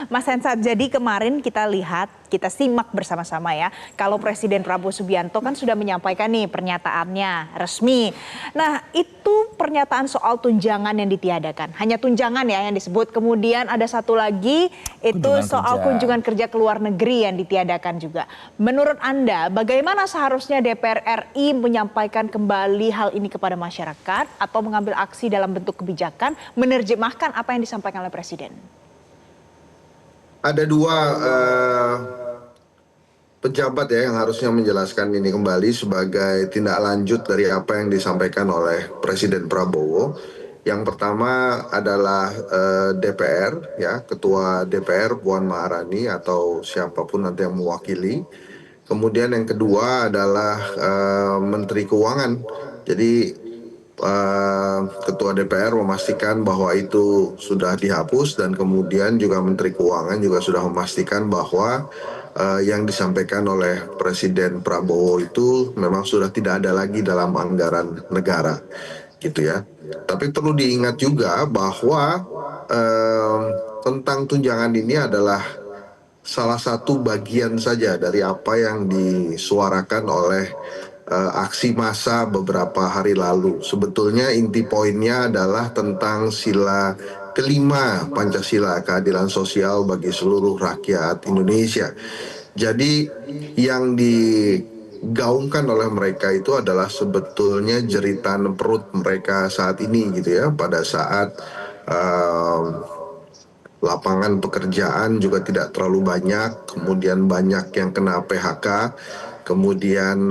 Mas Hensat, jadi kemarin kita lihat, kita simak bersama-sama ya, kalau Presiden Prabowo Subianto kan sudah menyampaikan nih pernyataannya resmi. Nah, itu pernyataan soal tunjangan yang ditiadakan. Hanya tunjangan ya yang disebut. Kemudian ada satu lagi, itu soal kunjungan kerja ke luar negeri yang ditiadakan juga. Menurut Anda, bagaimana seharusnya DPR RI menyampaikan kembali hal ini kepada masyarakat atau mengambil aksi dalam bentuk kebijakan, menerjemahkan apa yang disampaikan oleh Presiden? Ada dua pejabat ya yang harusnya menjelaskan ini kembali sebagai tindak lanjut dari apa yang disampaikan oleh Presiden Prabowo. Yang pertama adalah DPR ya, Ketua DPR Puan Maharani atau siapapun nanti yang mewakili. Kemudian yang kedua adalah Menteri Keuangan. Jadi Ketua DPR memastikan bahwa itu sudah dihapus dan kemudian juga Menteri Keuangan juga sudah memastikan bahwa yang disampaikan oleh Presiden Prabowo itu memang sudah tidak ada lagi dalam anggaran negara, gitu ya. Tapi perlu diingat juga bahwa tentang tunjangan ini adalah salah satu bagian saja dari apa yang disuarakan oleh aksi massa beberapa hari lalu. Sebetulnya inti poinnya adalah tentang sila kelima Pancasila, keadilan sosial bagi seluruh rakyat Indonesia. Jadi yang digaungkan oleh mereka itu adalah sebetulnya jeritan perut mereka saat ini gitu ya, pada saat lapangan pekerjaan juga tidak terlalu banyak, kemudian banyak yang kena PHK, kemudian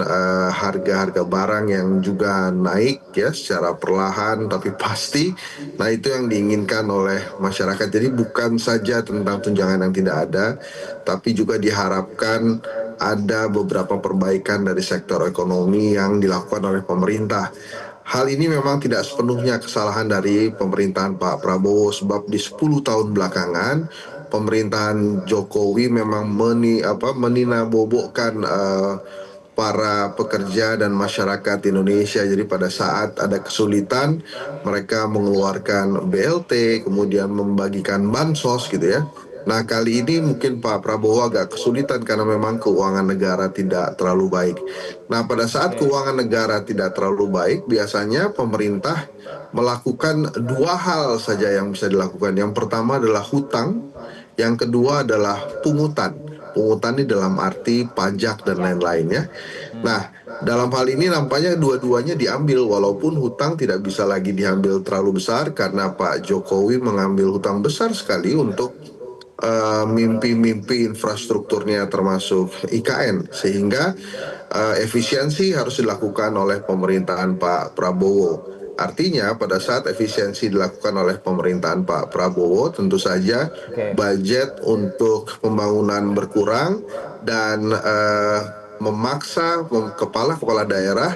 harga-harga barang yang juga naik ya secara perlahan tapi pasti. Nah, itu yang diinginkan oleh masyarakat. Jadi bukan saja tentang tunjangan yang tidak ada, tapi juga diharapkan ada beberapa perbaikan dari sektor ekonomi yang dilakukan oleh pemerintah. Hal ini memang tidak sepenuhnya kesalahan dari pemerintahan Pak Prabowo, sebab di 10 tahun belakangan pemerintahan Jokowi memang meninabobokan para pekerja dan masyarakat Indonesia. Jadi pada saat ada kesulitan mereka mengeluarkan BLT, kemudian membagikan bansos gitu ya. Nah, kali ini mungkin Pak Prabowo agak kesulitan karena memang keuangan negara tidak terlalu baik. Nah, pada saat keuangan negara tidak terlalu baik, biasanya pemerintah melakukan dua hal saja yang bisa dilakukan. Yang pertama adalah hutang, yang kedua adalah pungutan. Pungutan ini dalam arti pajak dan lain-lain ya. Nah, dalam hal ini nampaknya dua-duanya diambil, walaupun hutang tidak bisa lagi diambil terlalu besar karena Pak Jokowi mengambil hutang besar sekali untuk mimpi-mimpi infrastrukturnya termasuk IKN, sehingga efisiensi harus dilakukan oleh pemerintahan Pak Prabowo. Artinya pada saat efisiensi dilakukan oleh pemerintahan Pak Prabowo, tentu saja budget untuk pembangunan berkurang dan memaksa kepala-kepala daerah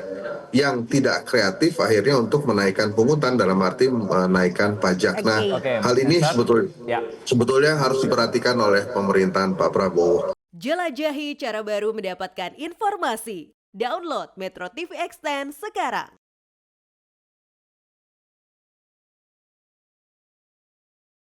yang tidak kreatif akhirnya untuk menaikkan pungutan, dalam arti menaikkan pajak. Nah, hal ini sebetulnya harus diperhatikan oleh pemerintahan Pak Prabowo. Jelajahi cara baru mendapatkan informasi. Download Metro TV Extend sekarang.